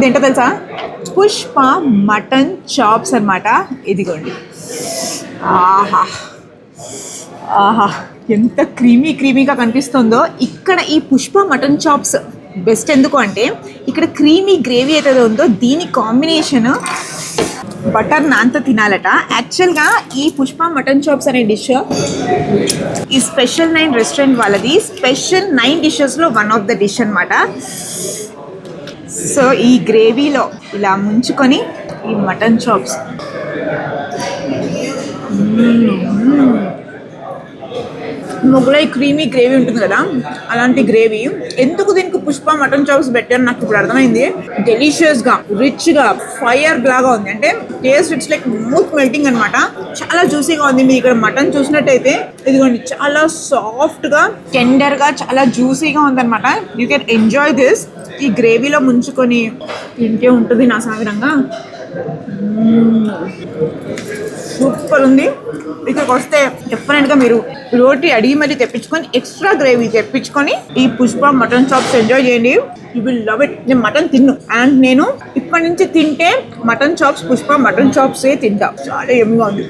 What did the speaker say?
ఇదేంటో తెలుసా? Pushpa mutton chops అనమాట. ఇదిగోండి. ఆహా ఆహా, ఎంత క్రీమీగా కనిపిస్తుందో. ఇక్కడ ఈ పుష్ప మటన్ చాప్స్ బెస్ట్ ఎందుకు అంటే ఇక్కడ క్రీమీ గ్రేవీ అయితే ఉందో దీని కాంబినేషన్ బటర్ నాన్తో తినాలట. యాక్చువల్గా ఈ పుష్ప మటన్ చాప్స్ అనే డిష్ ఈ స్పెషల్ 9 రెస్టారెంట్ వాళ్ళది స్పెషల్ 9 డిషెస్లో వన్ ఆఫ్ ద డిష్ అనమాట. సో ఈ గ్రేవీలో ఇలా ముంచుకొని ఈ mutton chops Mughlai creamy gravy ఉంటుంది కదా, అలాంటి గ్రేవీ. ఎందుకు దీనికి పుష్ప మటన్ చాప్స్ పెట్టారు నాకు ఇప్పుడు అర్థమైంది. డెలిషియస్గా, రిచ్గా, ఫైర్ లాగా ఉంది. అంటే taste it's like mouth melting అనమాట. చాలా జ్యూసీగా ఉంది. మీరు ఇక్కడ మటన్ చూసినట్టయితే ఇదిగోండి, చాలా సాఫ్ట్గా, టెండర్గా, చాలా జ్యూసీగా ఉందన్నమాట. You can enjoy this. ఈ గ్రేవీలో ముంచుకొని తింటే ఉంటుంది నా సాగరంగా. సూపర్ ఉంది. ఇక్కడికి వస్తే డెఫినెట్గా మీరు రోటీ అడిగి మళ్ళీ తెప్పించుకొని ఎక్స్ట్రా గ్రేవీ తెప్పించుకొని ఈ పుష్ప మటన్ చాప్స్ ఎంజాయ్ చేయండి. You will love it. నేను మటన్ తిన్ను, అండ్ నేను ఇప్పటి నుంచి తింటే మటన్ చాప్స్ పుష్ప మటన్ చాప్సే తింటా. చాలా ఎమ్గా ఉంది.